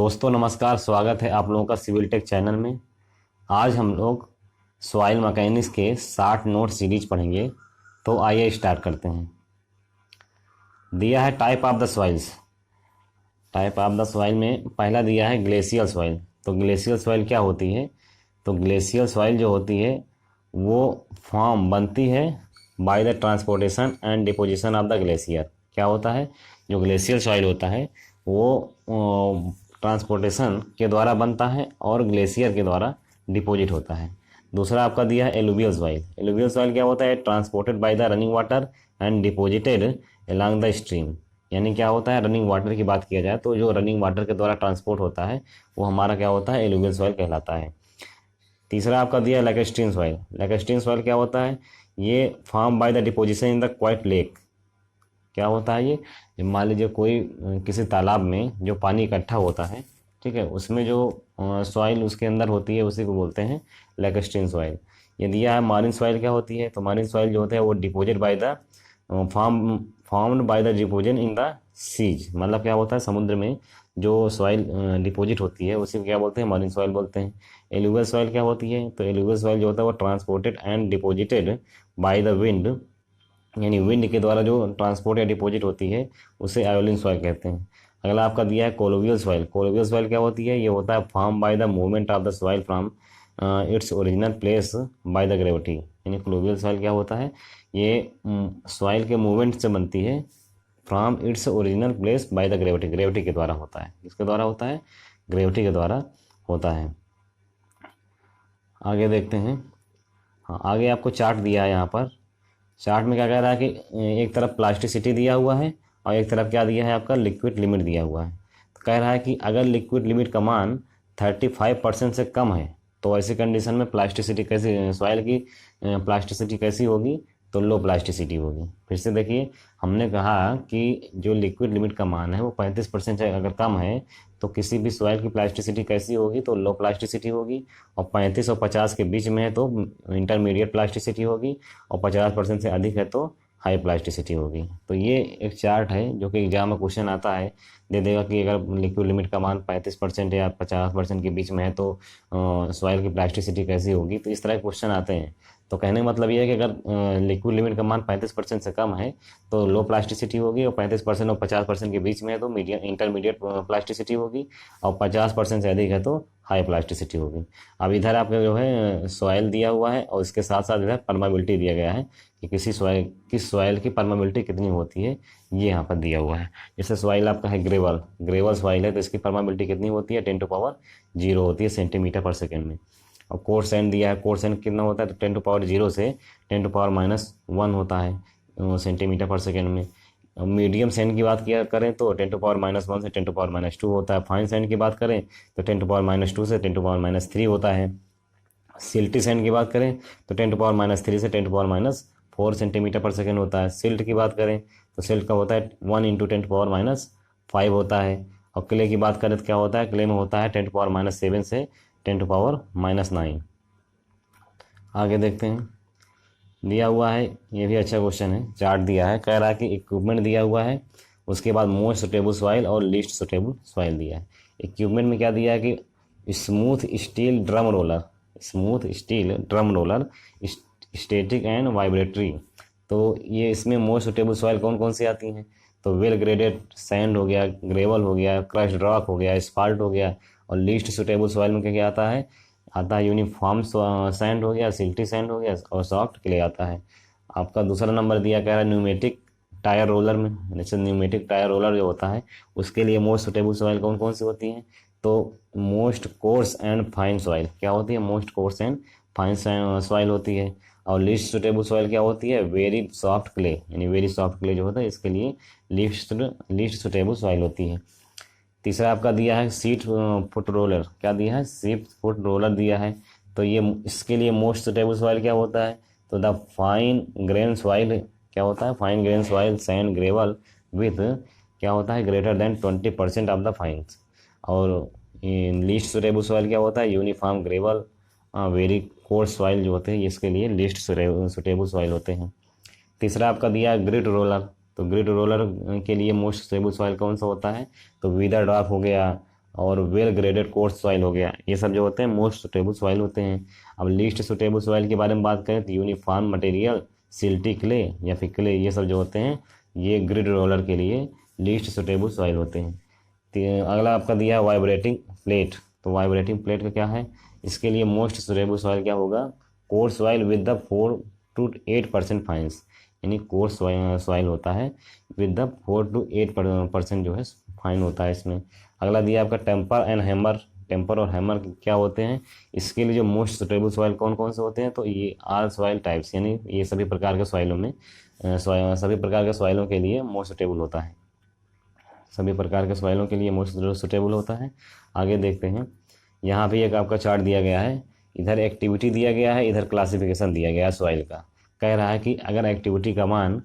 दोस्तों नमस्कार, स्वागत है आप लोगों का सिविल टेक चैनल में। आज हम लोग सॉइल मैकेनिक्स के 60 नोट सीरीज पढ़ेंगे। तो आइए स्टार्ट करते हैं। दिया है type of the soils. Type of the soil में पहला दिया है ग्लेशियल सॉइल। तो ग्लेशियल सॉइल क्या होती है? तो ग्लेशियल सॉइल जो होती है वो फॉर्म बनती है by the transportation and deposition of the glacier. क्या होता है? जो ग्लेशियल सॉइल होता है वो ट्रांसपोर्टेशन के द्वारा बनता है और ग्लेशियर के द्वारा डिपॉजिट होता है। दूसरा आपका दिया है एलुवियल सॉइल। एलुवियल सॉइल क्या होता है? Transported by the running water and deposited along the stream. यानी क्या होता है? रनिंग वाटर की बात किया जाए तो जो रनिंग वाटर के द्वारा ट्रांसपोर्ट होता है वो हमारा क्या होता है? एलुवियल सॉइल कहलाता है। तीसरा आपका दिया है लैकेस्ट्रीन सॉइल। लैकेस्ट्रीन सॉइल क्या होता है? ये form by the deposition in the quite lake. क्या होता है ये? मान लीजिए कोई किसी तालाब में जो पानी इकट्ठा होता है, ठीक है, उसमें जो सॉइल उसके अंदर होती है उसी को बोलते हैं लैकेस्ट्रीन सॉइल। ये दिया है मारिन सॉइल। क्या होती है? तो मारिन सॉइल जो होता है वो deposit by the formed by the deposition in the seas. मतलब क्या होता है? समुद्र में जो सॉइल डिपोजिट होती है उसी को क्या बोलते हैं? मारिन सॉइल बोलते हैं। एलुवियल सॉइल क्या होती है? तो एलुवियल सॉइल जो होता है वो transported and deposited by the wind, यानी विंड के द्वारा जो ट्रांसपोर्ट या डिपॉजिट होती है उसे आयोलिन सॉइल कहते हैं। अगला आपका दिया है कोलोवियल सॉइल। कोलोवियल सॉइल क्या होती है? ये होता है form by the movement of the soil from its original place by the gravity. यानी कोलोवियल सॉइल क्या होता है? ये सॉइल के मूवमेंट से बनती है from its original place by the gravity. Gravity के द्वारा होता है। किसके द्वारा होता है? ग्रेविटी के द्वारा होता है। आगे देखते हैं। हाँ, आगे आपको चार्ट दिया है। यहाँ पर चार्ट में क्या कह रहा है कि एक तरफ प्लास्टिसिटी दिया हुआ है और एक तरफ क्या दिया है? आपका लिक्विड लिमिट दिया हुआ है। तो कह रहा है कि अगर लिक्विड लिमिट का मान 35% से कम है तो ऐसी कंडीशन में प्लास्टिसिटी कैसी, सॉइल की प्लास्टिसिटी कैसी होगी? तो लो प्लास्टिसिटी होगी। फिर से देखिए, हमने कहा कि जो लिक्विड लिमिट का मान है वो 35% से अगर कम है तो किसी भी सॉइल की प्लास्टिसिटी कैसी होगी? तो लो प्लास्टिसिटी होगी। और 35 और 50 के बीच में है तो इंटरमीडिएट प्लास्टिसिटी होगी। और 50% से अधिक है तो हाई प्लास्टिसिटी होगी। तो ये एक चार्ट है जो कि एग्जाम में क्वेश्चन आता है, दे देगा कि अगर लिक्विड लिमिट का मान 35% या 50% के बीच में है तो सॉइल की प्लास्टिसिटी कैसी होगी। तो इस तरह के क्वेश्चन आते हैं। तो कहने का मतलब ये है कि अगर लिक्विड लिमिट का मान 35% से कम है तो लो प्लास्टिसिटी होगी, और 35% और 50% के बीच में है तो मीडियम इंटरमीडिएट प्लास्टिसिटी होगी, और 50% से अधिक है तो हाई प्लास्टिसिटी होगी। अब इधर आपका जो है सॉइल दिया हुआ है और इसके साथ साथ इधर परमेबिलिटी दिया गया है कि किस सॉइल की परमेबिलिटी कितनी होती है, ये यहाँ पर दिया हुआ है। जैसे सॉइल आपका है ग्रेवल। ग्रेवल सॉइल है तो इसकी परमेबिलिटी कितनी होती है? 10⁻0 होती है सेंटीमीटर पर सेकेंड में। और कोर्स सैंड दिया है। कोर्स सैंड कितना होता है? तो 10⁻0 से 10⁻−1 होता है सेंटीमीटर पर सेकेंड में। मीडियम सैंड की बात किया करें तो 10⁻−1 से 10⁻−2 होता है। फाइन सैंड की बात करें तो 10⁻−2 से 10⁻−3 होता है। सिल्टी सैंड की बात करें तो 10⁻3 से 10⁻4 सेंटीमीटर पर सेकेंड होता है। सिल्ट की बात करें तो सिल्ट का होता है 1 × 10⁻5 होता है। और क्ले की बात करें तो क्या होता है? क्ले में होता है 10⁻7 से 10⁻9। आगे देखते हैं। दिया हुआ है, ये भी अच्छा क्वेश्चन है। चार्ट दिया है, कह रहा है कि इक्विपमेंट दिया हुआ है, उसके बाद मोस्ट सुटेबल सॉइल और लीस्ट सुटेबल सॉइल दिया है। इक्विपमेंट में क्या दिया है कि smooth steel drum roller, smooth steel drum roller, static and vibratory. तो ये इसमें मोस्ट सुटेबल सॉइल कौन कौन सी आती हैं? तो वेल ग्रेडेड सैंड हो गया, ग्रेवल हो गया, क्रश्ड रॉक हो गया, एस्फाल्ट हो गया। और लीस्ट सुटेबल सॉइल में क्या क्या आता है? आता है यूनिफॉर्म सैंड हो गया, सिल्टी सैंड हो गया, और सॉफ्ट क्ले आता है। आपका दूसरा नंबर दिया कह रहा है न्यूमेटिक टायर रोलर में। जैसे न्यूमेटिक टायर रोलर जो होता है उसके लिए मोस्ट सुटेबल सॉइल कौन कौन सी होती हैं? तो most course and fine soil क्या होती है? Most course and fine soil होती है। और लीस्ट सुटेबल सॉइल क्या होती है? वेरी सॉफ्ट क्ले, यानी वेरी सॉफ्ट क्ले जो होता है इसके लिए लीस्ट सुटेबल सॉइल होती है। तीसरा आपका दिया है सीट फुट रोलर। क्या दिया है? सीट फुट रोलर दिया है। तो ये इसके लिए मोस्ट सुटेबल सॉइल क्या होता है? तो द फाइन ग्रेन सॉइल क्या होता है? Fine grain soil sand gravel with क्या होता है? Greater than 20% of the fines. और लीस्ट सुटेबल सॉइल क्या होता है? Uniform gravel, very coarse soil जो होते हैं इसके लिए लीस्ट सुटेबल सॉइल होते हैं। तीसरा आपका दिया ग्रिड रोलर। तो ग्रिड रोलर के लिए मोस्ट सुटेबल सॉइल कौन सा होता है? तो वीदर डॉक हो गया, और वेल ग्रेडेड कोर्स सॉइल हो गया, ये सब जो होते हैं मोस्ट सुटेबल सॉइल होते हैं। अब लीस्ट सुटेबल सॉइल के बारे में बात करें तो यूनिफॉर्म मटेरियल, सिल्टी क्ले या फिर क्ले, ये सब जो होते हैं ये ग्रिड रोलर के लिए लीस्ट सुटेबल सॉइल होते हैं। तो अगला आपका दिया है वाइब्रेटिंग प्लेट। तो वाइब्रेटिंग प्लेट का क्या है, इसके लिए मोस्ट सुटेबल सॉइल क्या होगा, coarse soil with the 4 to 8% fines, यानी कोर्स सॉइल होता है विद द 4 to 8% जो है फाइन होता है इसमें। अगला दिया आपका टेम्पर एंड हैमर। टेम्पर और हैमर क्या होते हैं, इसके लिए जो मोस्ट सुटेबल सॉइल कौन कौन से होते हैं, तो ये आर सॉइल टाइप्स, यानी ये सभी प्रकार के सॉइलों में सभी प्रकार के सॉइलों के लिए मोस्ट सुटेबल होता है, सभी प्रकार के सॉइलों के लिए मोस्ट सुटेबल होता है। आगे देखते हैं, यहाँ पे एक आपका चार्ट दिया गया है, इधर एक्टिविटी दिया गया है, इधर क्लासिफिकेशन दिया गया है सॉइल का। कह रहा है कि अगर एक्टिविटी का मान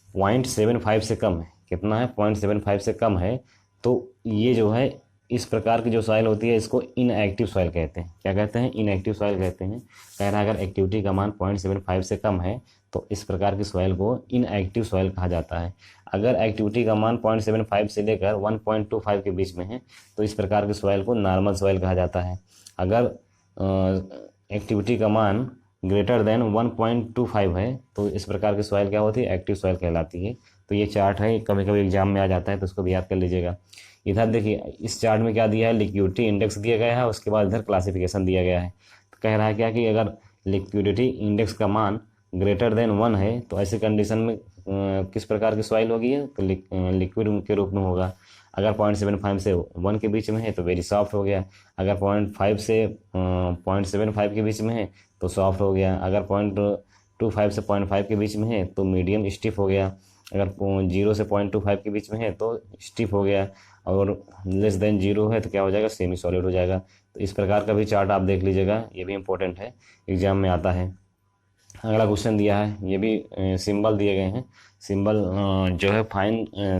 0.75 से कम है, कितना है 0.75 से कम है, तो ये जो है इस प्रकार की जो सॉइल होती है इसको इनएक्टिव सॉइल कहते हैं। क्या कहते हैं, इनएक्टिव सॉइल कहते हैं। कह रहा है अगर एक्टिविटी का मान 0.75 से कम है तो इस प्रकार की सॉइल को इनएक्टिव सॉइल कहा जाता है। अगर एक्टिविटी का मान 0.75 से लेकर 1.25 के बीच में है तो इस प्रकार की सॉइल को नॉर्मल सॉइल कहा जाता है। अगर एक्टिविटी का मान ग्रेटर देन 1.25 है तो इस प्रकार की सॉइल क्या होती है, एक्टिव सॉइल कहलाती है। तो ये चार्ट है, कभी कभी एग्जाम में आ जाता है तो उसको भी याद कर लीजिएगा। इधर देखिए इस चार्ट में क्या दिया है, लिक्विडिटी इंडेक्स दिया गया है, उसके बाद इधर क्लासिफिकेशन दिया गया है। तो कह रहा है क्या कि अगर लिक्विडिटी इंडेक्स का मान ग्रेटर देन 1 है तो ऐसी कंडीशन में किस प्रकार की सॉइल होगी है, तो लिक्विड के रूप में होगा। अगर 0.75 से 1 के बीच में है तो वेरी सॉफ्ट हो गया। अगर 0.5 से 0.75 के बीच में है तो सॉफ्ट हो गया। अगर 0.25 से 0.5 के बीच में है तो मीडियम स्टिफ हो गया। अगर 0 से 0.25 के बीच में है तो स्टिफ हो गया, और लेस देन 0 है तो क्या हो जाएगा, सेमी सॉलिड हो जाएगा। तो इस प्रकार का भी चार्ट आप देख लीजिएगा, ये भी इंपॉर्टेंट है, एग्जाम में आता है। अगला क्वेश्चन दिया है, ये भी सिंबल दिए गए हैं। सिंबल जो है फाइन,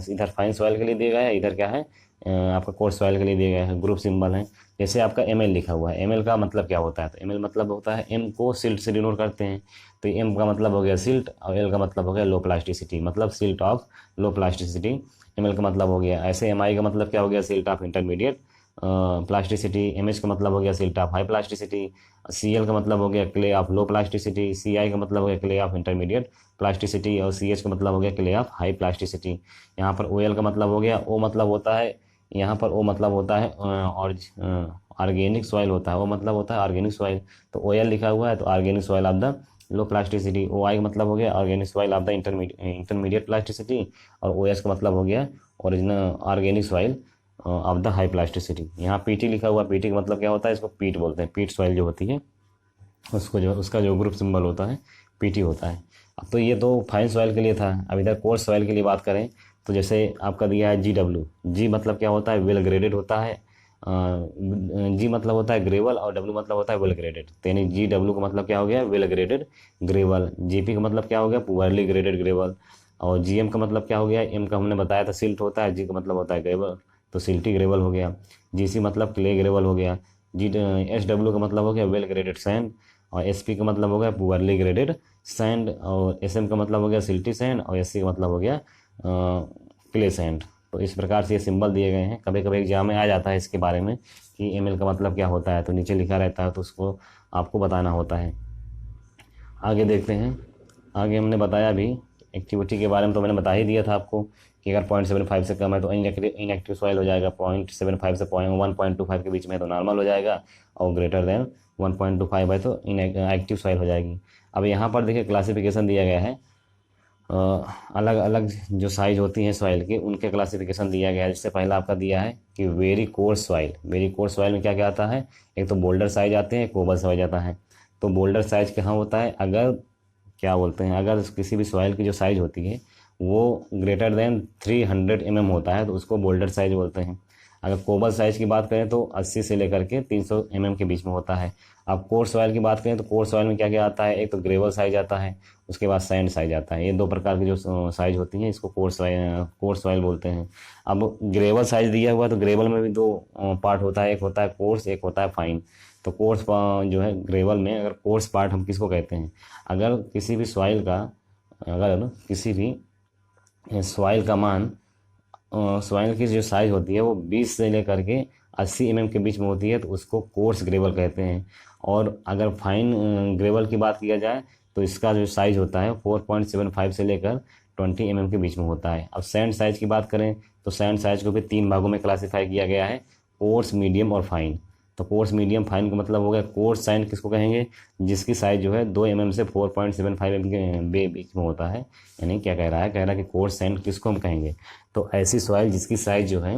इधर फाइन सॉइल के लिए दिया गया है, इधर क्या है आपका कोर्स सॉइल के लिए दिया गया है। ग्रुप सिंबल है, जैसे आपका एमएल लिखा हुआ है। एमएल का मतलब क्या होता है, तो एमएल मतलब होता है, एम को सिल्ट से डिनोट करते हैं, तो एम का मतलब हो गया सिल्ट और एल का मतलब हो गया लो प्लास्टिसिटी, मतलब silt of low plasticity ML का मतलब हो गया। ऐसे एमआई का मतलब क्या हो गया, silt of intermediate plasticity. MH का मतलब हो गया silt of high plasticity. CL का मतलब हो गया clay of low plasticity. CI का मतलब हो गया क्ले ऑफ इंटरमीडिएट प्लास्टिसिटी, और सीएच का मतलब हो गया क्ले ऑफ हाई प्लास्टिसिटी। यहाँ पर ओएल का मतलब हो गया, ओ मतलब होता है, यहाँ पर ओ मतलब होता है और ऑर्गेनिक सॉइल होता है, वो मतलब होता है ऑर्गेनिक सॉइल। तो ओएल लिखा हुआ है तो organic soil of the low plasticity. O I का मतलब हो गया organic soil of the intermediate plasticity, और ओ एस का मतलब हो गया original organic soil of the high plasticity. यहाँ पीटी लिखा हुआ, पीटी का मतलब क्या होता है, इसको पीट बोलते हैं, पीट सॉइल जो होती है उसको, जो उसका जो ग्रुप सिंबल होता है पीटी होता है। अब तो ये तो फाइन सॉइल के लिए था। अब इधर कोर्स सॉइल के लिए बात करें तो जैसे आपका दिया है GW। जी मतलब क्या होता है, वेल ग्रेडेड होता है। जी मतलब होता है ग्रेवल और डब्ल्यू मतलब होता है वेल ग्रेडेड, तो यानी GW का मतलब क्या हो गया, वेल ग्रेडेड ग्रेवल। जीपी का मतलब क्या हो गया, पुअरली ग्रेडेड ग्रेवल। और जीएम का मतलब क्या हो गया, एम का हमने बताया था सिल्ट होता है, जी का मतलब होता है ग्रेवल, तो सिल्टी ग्रेवल हो गया। जीसी मतलब क्ले ग्रेवल हो गया। SW का मतलब हो गया वेल ग्रेडेड सैंड, और SP का मतलब हो गया पुअरली ग्रेडेड सैंड, और SM का मतलब हो गया सिल्टी सैंड, और SC का मतलब हो गया क्ले सैंड। तो इस प्रकार से ये सिंबल दिए गए हैं। कभी कभी एग्जाम में आ जाता है इसके बारे में कि एमएल का मतलब क्या होता है, तो नीचे लिखा रहता है तो उसको आपको बताना होता है। आगे देखते हैं, आगे हमने बताया भी एक्टिविटी के बारे में, तो मैंने बता ही दिया था आपको कि अगर 0.75 से कम है तो इनएक्टिव सॉइल हो जाएगा, 0.75 से 1.25 के बीच में है तो नॉर्मल हो जाएगा, और ग्रेटर देन 1.25 है तो इनएक्टिव सॉइल हो जाएगी। अब यहाँ पर देखिए क्लासिफिकेशन दिया गया है, अलग अलग जो साइज होती हैं सॉइल की उनके क्लासिफिकेशन दिया गया है। जिससे पहला आपका दिया है कि very coarse soil. Very coarse soil में क्या क्या आता है, एक तो बोल्डर साइज आते हैं, एक ओवल साइज आता है। तो बोल्डर साइज कहाँ होता है, अगर क्या बोलते हैं, अगर किसी भी सॉइल की जो साइज होती है वो ग्रेटर देन 300 mm होता है तो उसको बोल्डर साइज बोलते हैं। अगर कोबल साइज की बात करें तो 80 से लेकर के 300 mm के बीच में होता है। अब कोर्स सॉइल की बात करें तो कोर्स सॉइल में क्या क्या आता है, एक तो ग्रेवल साइज आता है, उसके बाद सैंड साइज आता है। ये दो प्रकार की जो साइज होती हैं इसको कोर्स सॉइल बोलते हैं। अब ग्रेवल साइज दिया हुआ तो ग्रेवल में भी दो पार्ट होता है, एक होता है कोर्स, एक होता है फाइन। तो कोर्स जो है ग्रेवल में, अगर कोर्स पार्ट हम किसको कहते हैं, अगर किसी भी सॉइल का, अगर किसी भी सॉइल का मान, सॉइल की जो साइज होती है वो 20 से लेकर के 80 mm के बीच में होती है तो उसको कोर्स ग्रेवल कहते हैं। और अगर फाइन ग्रेवल की बात किया जाए तो इसका जो साइज होता है 4.75 से लेकर 20 mm के बीच में होता है। अब सैंड साइज की बात करें तो सैंड साइज को भी 3 भागों में क्लासीफाई किया गया है, कोर्स, मीडियम और फाइन। तो कोर्स, मीडियम, फाइन का मतलब हो गया कोर्स सैंड किसको कहेंगे, जिसकी साइज जो है 2 mm से 4.75 mm के बीच में होता है। यानी क्या कह रहा है, कह रहा है कि कोर्स सैंड किसको हम कहेंगे, तो ऐसी सॉइल जिसकी साइज जो है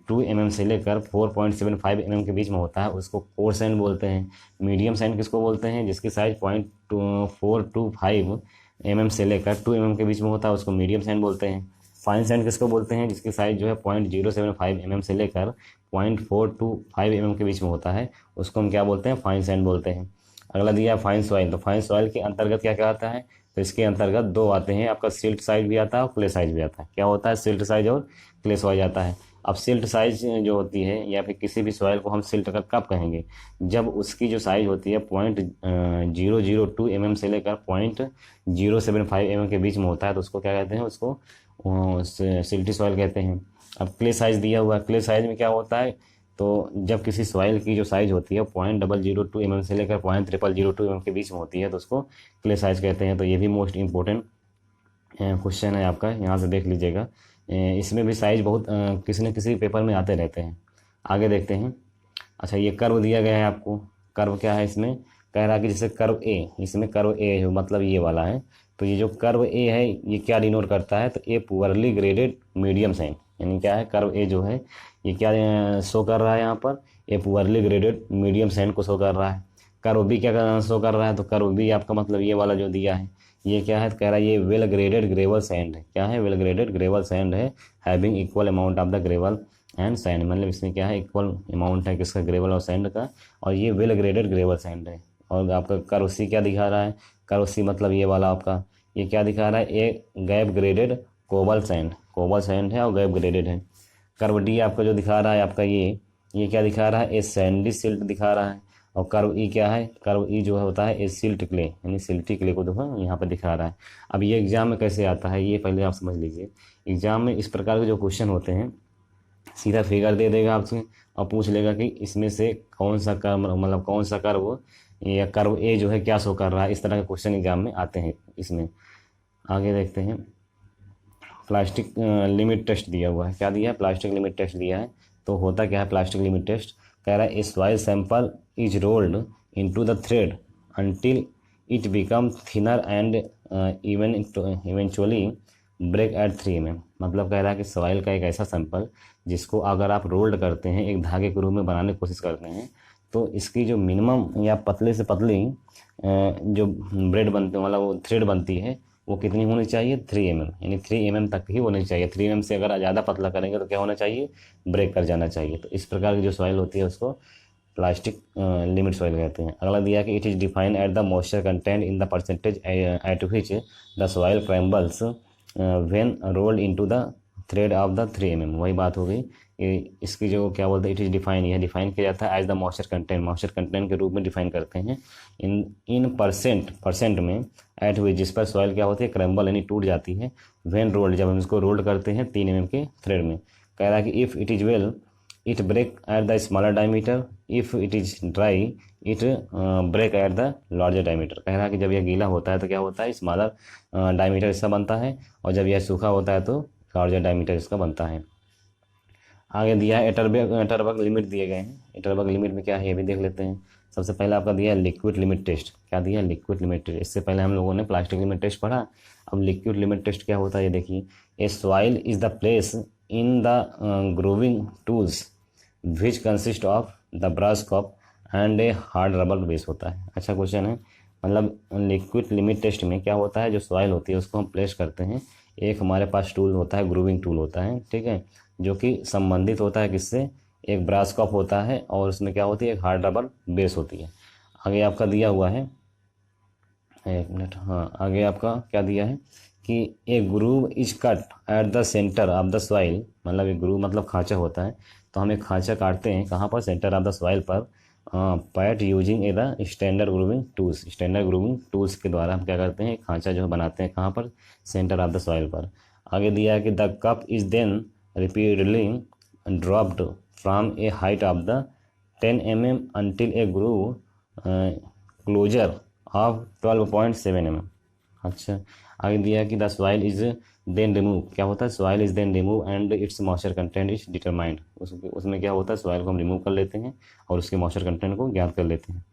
2 mm से लेकर 4.75 mm के बीच में होता है उसको कोर्स सैंड बोलते हैं। मीडियम सैंड किसको बोलते हैं, जिसकी साइज 0.425 mm से लेकर 2 mm के बीच में होता है उसको मीडियम सैंड बोलते हैं। फाइन सैंड किसको बोलते हैं, जिसकी साइज जो है 0.075 mm से लेकर 0.425 mm के बीच में होता है उसको हम क्या बोलते हैं, फाइन सैंड बोलते हैं। अगला दिया है फाइन सॉइल। तो फाइन सॉइल के अंतर्गत क्या क्या आता है, तो इसके अंतर्गत दो आते हैं, आपका सिल्ट साइज भी आता है और क्ले साइज भी आता है। क्या होता है, सिल्ट साइज और क्ले साइज आता है। अब सिल्ट साइज जो होती है या फिर किसी भी सॉइल को हम सिल्ट का कब कहेंगे, जब उसकी जो साइज होती है 0.002 mm से लेकर 0.075 mm के बीच में होता है तो उसको क्या कहते हैं, उसको सिल्टी सॉइल कहते हैं। अब क्ले साइज दिया हुआ है, क्ले साइज में क्या होता है, तो जब किसी सॉइल की जो साइज होती है 0.002 mm से लेकर 0.0002 mm के बीच में होती है तो उसको क्ले साइज कहते हैं। तो ये भी मोस्ट इंपॉर्टेंट क्वेश्चन है आपका, यहाँ से देख लीजिएगा। इसमें भी साइज बहुत किसी न किसी पेपर में आते रहते हैं। आगे देखते हैं। अच्छा, ये कर्व दिया गया है आपको। कर्व क्या है, इसमें कह रहा है कि जैसे कर्व ए, इसमें कर्व ए है मतलब ये वाला है, तो ये जो कर्व ए है ये क्या डिनोट करता है, तो ए पुअरली ग्रेडेड मीडियम सैंड। यानी क्या है, कर्व ए जो है ये क्या शो कर रहा है यहाँ पर, ए पुअरली ग्रेडेड मीडियम सैंड को शो कर रहा है। कर्व बी क्या शो कर रहा है, तो कर्व बी आपका मतलब ये वाला जो दिया है ये क्या है, तो कह रहा है ये वेल ग्रेडेड ग्रेवल सैंड है। क्या है, वेल ग्रेडेड ग्रेवल सैंड है, having equal amount of the gravel and sand. मतलब इसमें क्या है, इक्वल अमाउंट है किसका, ग्रेवल और सैंड का, और ये वेल ग्रेडेड ग्रेवल सैंड है। और आपका कर्व सी क्या दिखा रहा है, कर्व सी मतलब ये वाला आपका, ये क्या दिखा रहा है, a gap graded cobble sand है और गैप ग्रेडेड है। कर्व डी आपका जो दिखा रहा है आपका ये क्या दिखा रहा है, ए सैंडी सिल्ट दिखा रहा है। और कर्व ई क्या है, कर्व ई जो है होता है ए सिल्ट क्ले, यानी सिल्टी क्ले को देखो यहाँ पर दिखा रहा है। अब ये एग्जाम में कैसे आता है ये पहले आप समझ लीजिए। एग्जाम में इस प्रकार के जो क्वेश्चन होते हैं सीधा फिगर दे देगा आपसे और पूछ लेगा कि इसमें से कौन सा कर्व, मतलब कौन सा कर्व या कर्व ए जो है क्या शो कर रहा है। इस तरह के क्वेश्चन एग्जाम में आते हैं इसमें। आगे देखते हैं। प्लास्टिक लिमिट टेस्ट दिया हुआ है। क्या दिया है, प्लास्टिक लिमिट टेस्ट दिया है। तो होता क्या है प्लास्टिक लिमिट टेस्ट, कह रहा है a soil sample is rolled into the thread until it become thinner and eventually break at 3 mm। मतलब कह रहा है कि सॉइल का एक ऐसा सैंपल जिसको अगर आप रोल्ड करते हैं, एक धागे के रूप में बनाने की कोशिश करते हैं, तो इसकी जो मिनिमम या पतले से पतली जो ब्रेड बनते वाला वो थ्रेड बनती है वो कितनी होनी चाहिए, 3 mm, यानी 3 mm तक ही होनी चाहिए। 3 mm से अगर ज़्यादा पतला करेंगे तो क्या होना चाहिए, ब्रेक कर जाना चाहिए। तो इस प्रकार की जो सॉइल होती है उसको प्लास्टिक लिमिट सॉइल कहते हैं। अगला दिया कि it is defined at the moisture content in the percentage at which the soil crumbles when rolled into the thread of the 3 mm। वही बात हो गई कि इसकी जो क्या बोलते हैं, इट इज़ डिफाइन, यह डिफाइन किया जाता है एज द मॉइस्चर कंटेंट के रूप में डिफाइन करते हैं। इन परसेंट में एट विच, जिस पर सॉइल क्या होती है, क्रैम्बल यानी टूट जाती है, व्हेन रोल्ड, जब हम इसको रोल्ड करते हैं 3 mm के थ्रेड में। कह रहा है कि if it is wet it break at the smaller diameter, if it is dry it break at the larger diameter. कह रहा है कि जब यह गीला होता है तो क्या होता है, स्मॉलर डायमीटर इसका बनता है, और जब यह सूखा होता है तो लार्जर डायमीटर इसका बनता है। आगे दिया है एटरबर्ग लिमिट दिए गए हैं। एटरबर्ग लिमिट में क्या है ये भी देख लेते हैं। सबसे पहले आपका दिया है लिक्विड लिमिट टेस्ट। क्या दिया है, लिक्विड लिमिट टेस्ट। इससे पहले हम लोगों ने प्लास्टिक लिमिट टेस्ट पढ़ा, अब लिक्विड लिमिट टेस्ट क्या होता है ये देखिए। A soil is the place in the grooving tools which consist of the brush cup and a hard rubber base होता है। अच्छा क्वेश्चन है। मतलब लिक्विड लिमिट टेस्ट में क्या होता है, जो सॉइल होती है उसको हम प्लेस करते हैं, एक हमारे पास टूल होता है, ग्रूविंग टूल होता है, ठीक है, जो कि संबंधित होता है किससे, एक ब्रास कप होता है और उसमें क्या होती है, एक हार्ड रबर बेस होती है। आगे आपका दिया हुआ है, एक मिनट, हाँ, आगे आपका क्या दिया है कि a groove is cut at the centre of the soil. मतलब एक ग्रूव मतलब खांचा होता है, तो हम एक खांचा काटते हैं कहाँ पर, सेंटर ऑफ द सॉइल पर, PAT using A the standard grooving tools. Standard grooving tools के द्वारा हम क्या करते हैं, खांचा जो बनाते हैं कहाँ पर, सेंटर ऑफ द सॉइल पर। आगे दिया है कि the cup is then repeatedly dropped from a height of the 10 mm until a groove closure of 12.7 mm। अच्छा, आगे दिया है कि the soil is then remove, क्या होता है, soil is then remove and its moisture content is determined. उसमें क्या होता है, सॉइल को हम रिमूव कर लेते हैं और उसके मॉइस्चर कंटेंट को ज्ञात कर लेते हैं।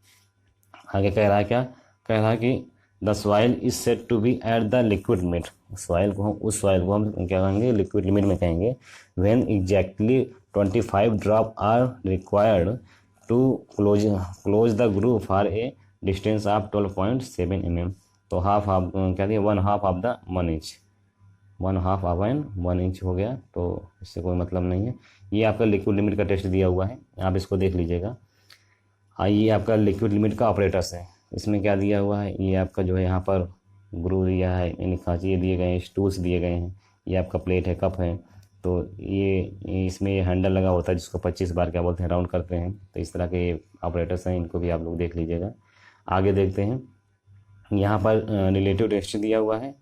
आगे कह रहा है क्या, कह रहा है कि the soil is said to be at the liquid limit, soil को हम उस सॉइल को हम क्या कहेंगे, लिक्विड लिमिट में कहेंगे। When exactly 25 drop are required to close the groove for a distance of 12.7 mm। तो हाफ ऑफ क्या दिया, 1/2 of the 1 inch, 1/2 of 1 inch हो गया, तो इससे कोई मतलब नहीं है। ये आपका लिक्विड लिमिट का टेस्ट दिया हुआ है, आप इसको देख लीजिएगा। ये आपका लिक्विड लिमिट का ऑपरेटर्स है, इसमें क्या दिया हुआ है, ये आपका जो है यहाँ पर ग्रू दिया है, यानी खांची दिए गए हैं, स्टूल्स दिए गए हैं, ये आपका प्लेट है, कप है, तो ये इसमें ये हैंडल लगा होता है जिसको 25 बार क्या बोलते हैं, राउंड करते हैं। तो इस तरह के ऑपरेटर्स हैं, इनको भी आप लोग देख लीजिएगा। आगे देखते हैं, यहाँ पर रिलेटिव डेंसिटी दिया हुआ है,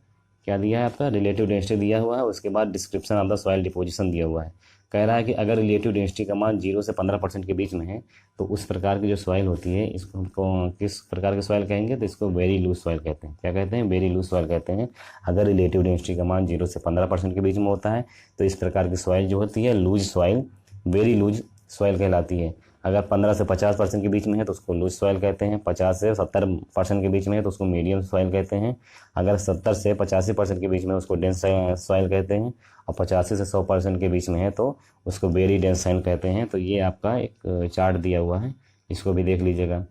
क्या दिया है आपका, रिलेटिव डेंसिटी दिया हुआ है। उसके बाद description of the soil deposition दिया हुआ है। कह रहा है कि अगर रिलेटिव डेंसिटी का मान 0 से 15% के बीच में है तो उस प्रकार की जो सॉइल होती है, इसको हमको किस प्रकार की सॉइल कहेंगे, तो इसको वेरी लूज सॉइल कहते हैं। क्या कहते हैं, वेरी लूज सॉइल कहते हैं। अगर रिलेटिव डेंसिटी का मान 0 से 15% के बीच में होता है तो इस प्रकार की सॉइल जो होती है loose soil, very loose soil कहलाती है। अगर 15 से 50% के बीच में है तो उसको लूज सॉइल कहते हैं। 50 से 70% के बीच में है तो उसको मीडियम सॉइल कहते हैं। अगर 70 से 85% के बीच में उसको डेंस सॉइल कहते हैं, और 85 से 100% के बीच में है तो उसको वेरी डेंस सॉइल कहते हैं। तो ये आपका एक चार्ट दिया हुआ है, इसको भी देख लीजिएगा।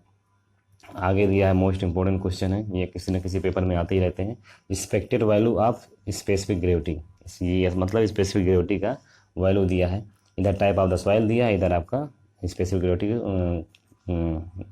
आगे दिया है, मोस्ट इंपॉर्टेंट क्वेश्चन है, ये किसी न किसी पेपर में आते ही रहते हैं। Expected value of specific gravity, ये मतलब स्पेसिफिक ग्रेविटी का वैल्यू दिया है। इधर टाइप ऑफ द सॉइल दिया है, इधर आपका स्पेसिफिक ग्रेविटी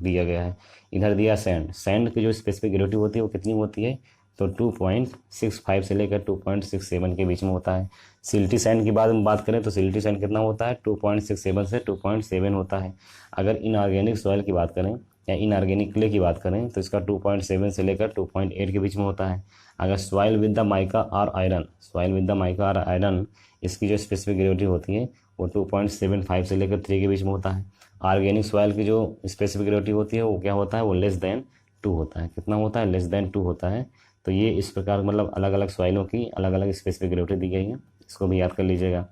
दिया गया है। इधर दिया सैंड, सैंड की जो स्पेसिफिक ग्रेविटी होती है वो कितनी होती है, तो 2.65 से लेकर 2.67 के बीच में होता है। सिल्टी सैंड की बात करें तो सिल्टी सैंड कितना होता है, 2.67 से 2.7 होता है। अगर इनऑर्गेनिक सॉइल की बात करें या इनऑर्गेनिक क्ले की बात करें तो इसका 2.7 से लेकर 2.8 के बीच में होता है। अगर सॉइल विद द माइका और iron, soil with the mica और आयरन, इसकी जो स्पेसिफिक ग्रेविटी होती है वो 2.75 से लेकर 3 के बीच में होता है। ऑर्गेनिक सॉइल की जो स्पेसिफिक ग्रेविटी होती है वो क्या होता है, वो लेस देन 2 होता है। कितना होता है, लेस देन 2 होता है। तो ये इस प्रकार मतलब अलग अलग सॉइलों की अलग अलग स्पेसिफिक ग्रेविटी दी गई है, इसको भी याद कर लीजिएगा।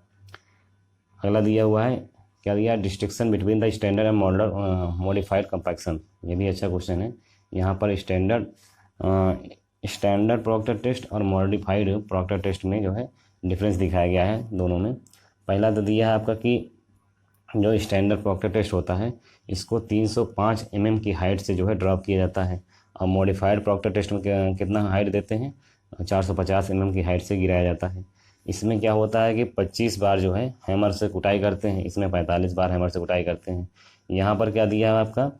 अगला दिया हुआ है, क्या दिया, distinction between the standard and modified compaction, ये भी अच्छा क्वेश्चन है। यहाँ पर स्टैंडर्ड प्रॉक्टर टेस्ट और मॉडिफाइड प्रॉक्टर टेस्ट में जो है डिफरेंस दिखाया गया है दोनों में। पहला तो दिया है आपका कि जो स्टैंडर्ड प्रॉक्टर टेस्ट होता है इसको 305 mm की हाइट से जो है ड्रॉप किया जाता है, और मॉडिफाइड प्रॉक्टर टेस्ट में कितना हाइट देते हैं, 450 mm की हाइट से गिराया जाता है। इसमें क्या होता है कि 25 बार जो है हैमर से कुटाई करते हैं, इसमें 45 बार हैमर से कुटाई करते हैं। यहाँ पर क्या दिया है आपका,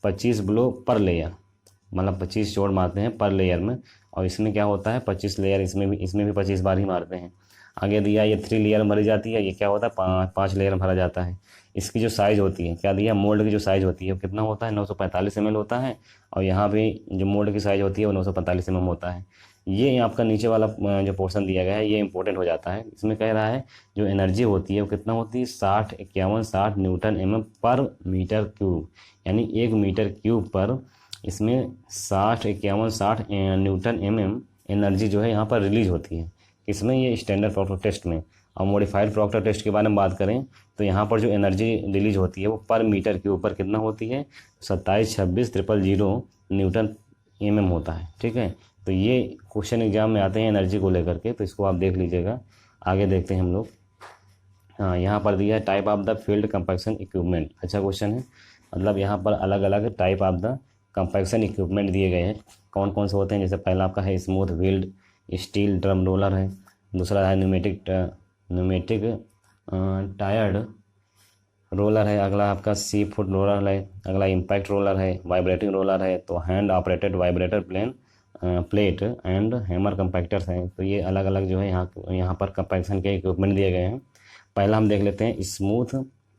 25 ब्लो पर लेयर, मतलब 25 चोट मारते हैं पर लेयर में, और इसमें क्या होता है 25 लेयर, इसमें भी 25 बार ही मारते हैं। आगे दिया ये 3 लेयर भरी जाती है, ये क्या होता है 5 लेयर भरा जाता है। इसकी जो साइज़ होती है, क्या दिया, मोल्ड की जो साइज़ होती है वो कितना होता है, 945 ml होता है, और यहाँ पे जो मोल्ड की साइज़ होती है वो 945 mm होता है। ये आपका नीचे वाला जो पोर्शन दिया गया है ये इंपॉर्टेंट हो जाता है। इसमें कह रहा है जो एनर्जी होती है वो कितना होती है, 60 न्यूटन mm पर मीटर क्यूब, यानी 1 मीटर क्यूब पर इसमें 60 न्यूटन mm एनर्जी जो है यहाँ पर रिलीज होती है। इसमें ये स्टैंडर्ड प्रॉक्टर टेस्ट में। और मॉडिफाइड प्रॉक्टर टेस्ट के बारे में बात करें तो यहाँ पर जो एनर्जी रिलीज होती है वो पर मीटर के ऊपर कितना होती है, 27,26,000 न्यूटन mm होता है। ठीक है, तो ये क्वेश्चन एग्जाम में आते हैं एनर्जी को लेकर के, तो इसको आप देख लीजिएगा। आगे देखते हैं हम लोग। हाँ, यहाँ पर दिया है type of the field compaction equipment, अच्छा क्वेश्चन है। मतलब यहाँ पर अलग अलग type of the compaction equipment दिए गए हैं, कौन कौन से होते हैं। जैसे पहला आपका है smooth wheeled steel drum roller है, दूसरा है न्यूमेटिक टायर्ड रोलर है, अगला आपका सी फुट रोलर है, अगला इम्पैक्ट रोलर है, वाइब्रेटिंग रोलर है, तो hand operated vibrator plate and hammer compactors हैं। तो ये अलग अलग जो है यहाँ पर कंपैक्शन के इक्विपमेंट दिए गए हैं। पहला हम देख लेते हैं smooth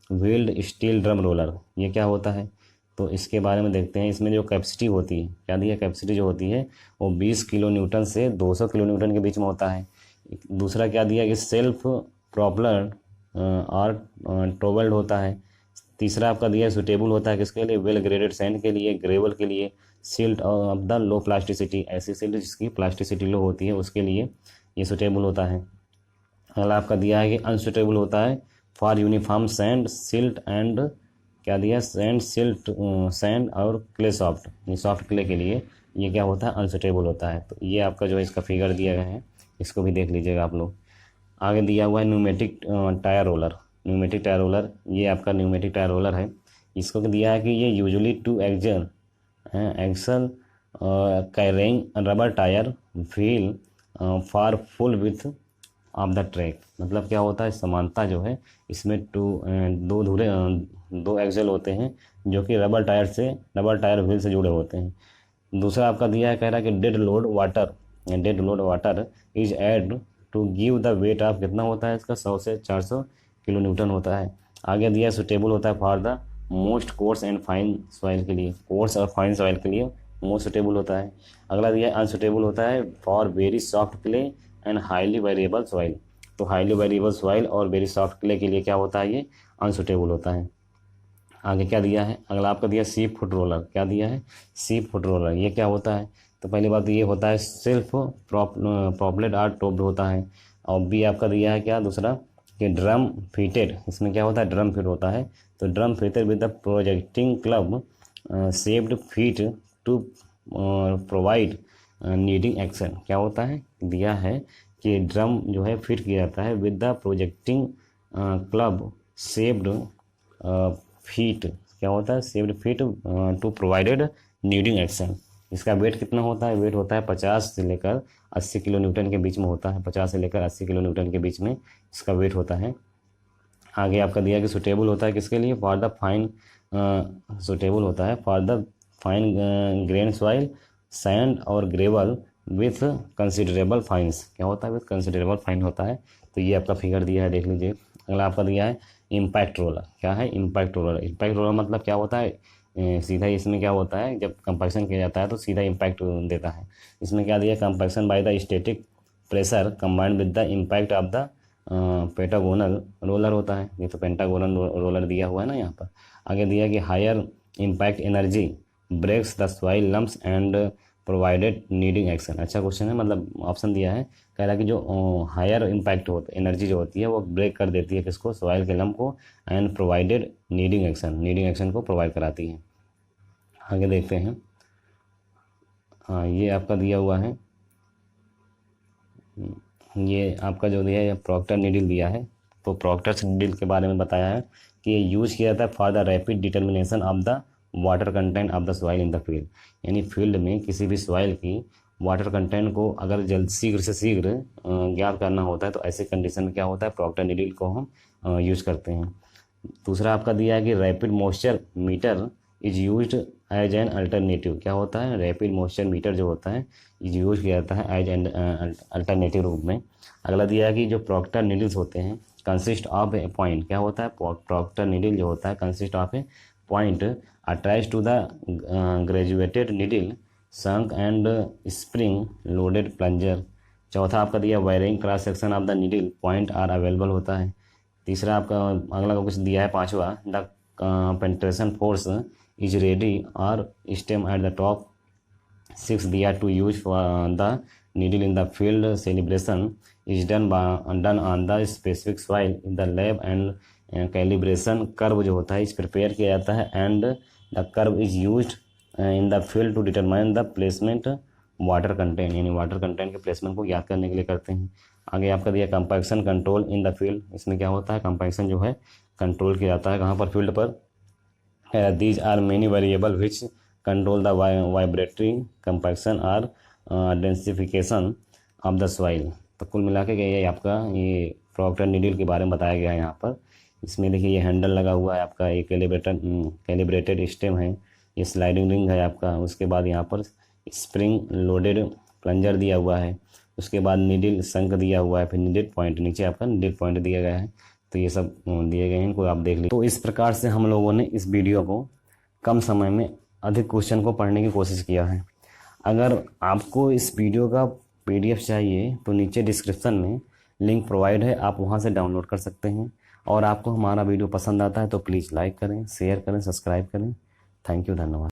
wheeled steel drum roller, ये क्या होता है, तो इसके बारे में देखते हैं। इसमें जो कैपेसिटी होती है, क्या दिया, कैपेसिटी जो होती है वो 20 किलो न्यूटन से 200 किलो न्यूटन के बीच में होता है। दूसरा क्या दिया कि सेल्फ प्रोपेलर और ट्रोवेल्ड होता है, तीसरा आपका दिया है सुटेबल होता है किसके लिए, वेल ग्रेडेड सैंड के लिए, ग्रेवल के लिए, silt of the low plasticity, ऐसी सिल्ट जिसकी प्लास्टिसिटी लो होती है उसके लिए ये सुटेबल होता है। अगला आपका दिया है कि अनसुटेबल होता है for uniform sand, silt and क्या दिया, सैंड, सिल्ट, सैंड और क्ले सॉफ्ट, ये सॉफ्ट क्ले के लिए ये क्या होता है, अनसुटेबल होता है। तो ये आपका जो है इसका फिगर दिया गया है, इसको भी देख लीजिएगा आप लोग। आगे दिया हुआ है pneumatic tyre roller, pneumatic tyre roller, ये आपका न्यूमेटिक टायर रोलर है। इसको दिया है कि ये usually 2 axle carrying rubber tyre wheel for full width of the track, मतलब क्या होता है, समानता जो है इसमें दो एक्सल होते हैं जो कि रबर टायर व्हील से जुड़े होते हैं। दूसरा आपका दिया है, कह रहा है कि dead load water is add to give the weight of, कितना होता है इसका, 100 से 400 किलो न्यूटन होता है। आगे दिया सुटेबल होता है for the most course and fine soil के लिए, कोर्स और फाइन सॉइल के लिए मोस्ट सुटेबल होता है। अगला दिया अनसुटेबल होता है for very soft clay and highly variable soil, तो हाईली वेरिएबल सॉइल और वेरी सॉफ्ट क्ले के लिए क्या होता है, ये अनसुटेबल होता है। आगे क्या दिया है, अगला आपका दिया सी फुट रोलर, क्या दिया है, सी फुट रोलर, ये क्या होता है, तो पहली बात ये होता है सेल्फ प्रॉपलेट आर टॉप्ड होता है। और बी आपका दिया है क्या दूसरा, कि ड्रम फिटेड, इसमें क्या होता है, ड्रम फिट होता है, तो drum fitted with the projecting club shaped feet to provide kneading action, क्या होता है, दिया है कि ड्रम जो है फिट किया जाता है with the projecting club shaped feet, क्या होता है, shaped feet to provided kneading action. इसका वेट कितना होता है, वेट होता है 50 से लेकर 80 किलो न्यूटन के बीच में होता है, 50 से लेकर 80 किलो न्यूटन के बीच में इसका वेट होता है। आगे आपका दिया कि सुटेबल होता है किसके लिए, फॉर द फाइन, सुटेबल होता है for the fine grain soil, sand और ग्रेवल विथ कंसिडरेबल फाइन्स, क्या होता है, विथ कंसिडरेबल फाइन होता है। तो ये आपका फिगर दिया है, देख लीजिए। अगला आपका दिया है इम्पैक्ट रोलर, क्या है, इम्पैक्ट रोलर। इम्पैक्ट रोलर मतलब क्या होता है, सीधा इसमें क्या होता है, जब कंपैक्शन किया जाता है तो सीधा इम्पैक्ट देता है। इसमें क्या दिया, compaction by the static pressure combined with the impact of the pentagonal roller होता है, ये तो पेंटागोनल रोलर दिया हुआ है ना यहाँ पर। आगे दिया कि higher impact energy breaks the soil lumps and provided kneading action, अच्छा क्वेश्चन है, मतलब ऑप्शन दिया है, कह रहा है कि जो हायर इम्पैक्ट होता एनर्जी जो होती है वो ब्रेक कर देती है किसको, सॉइल के लम्प को, एंड प्रोवाइडेड नीडिंग एक्शन को प्रोवाइड कराती है। आगे देखते हैं, हाँ ये आपका दिया हुआ है, ये आपका जो दिया है प्रॉक्टर नीडल दिया है, तो प्रॉक्टर नीडल के बारे में बताया है कि ये यूज किया जाता है for the rapid determination of the water content of the soil in the field, यानी फील्ड में किसी भी सॉइल की वाटर कंटेंट को अगर जल्द शीघ्र से शीघ्र ज्ञात करना होता है तो ऐसे कंडीशन में क्या होता है, प्रॉक्टर नीडल को हम यूज करते हैं। दूसरा आपका दिया है कि rapid moisture meter is used as an alternative, क्या होता है, रैपिड मॉइस्चर मीटर जो होता है इज यूज किया जाता है एज एन अल्टरनेटिव रूप में। अगला दिया है कि जो प्रॉक्टर नीडल्स होते हैं कंसिस्ट ऑफ ए पॉइंट, क्या होता है, प्रॉक्टर नीडल जो होता है consist of a point attach to the graduated needle shank and spring loaded plunger. चौथा आपका दिया varying cross section of the needle point are available होता है। तीसरा आपका अगला कुछ दिया है पांचवा, the penetration force is ready और stem at the top. Six दिया to use the needle in the field celebration is done on the specific soil in the lab and calibration curve जो होता है इस प्रिपेयर किया जाता है and the curve is used in the field to determine the placement water content, यानी water content के placement को ज्ञात करने के लिए करते हैं। आगे आपका दिया compaction control in the field, इसमें क्या होता है, कंपैक्शन जो है कंट्रोल किया जाता है कहाँ पर, फील्ड पर। These are many variable which control the vibratory compaction or densification of the soil. तो कुल मिला के ये आपका ये प्रॉक्टर नीडल के बारे में बताया गया है यहाँ पर। इसमें देखिए ये हैंडल लगा हुआ है आपका, ये कैलिब्रेटेड स्टेम है, ये स्लाइडिंग रिंग है आपका, उसके बाद यहाँ पर स्प्रिंग लोडेड प्लंजर दिया हुआ है, उसके बाद नीडल संक दिया हुआ है, फिर नीडल पॉइंट नीचे आपका नीडल पॉइंट दिया गया है। तो ये सब दिए गए हैं, इनको आप देख लीजिए। तो इस प्रकार से हम लोगों ने इस वीडियो को कम समय में अधिक क्वेश्चन को पढ़ने की कोशिश किया है। अगर आपको इस वीडियो का PDF चाहिए तो नीचे डिस्क्रिप्शन में लिंक प्रोवाइड है, आप वहां से डाउनलोड कर सकते हैं। और आपको हमारा वीडियो पसंद आता है तो प्लीज़ लाइक करें, शेयर करें, सब्सक्राइब करें। थैंक यू, धन्यवाद।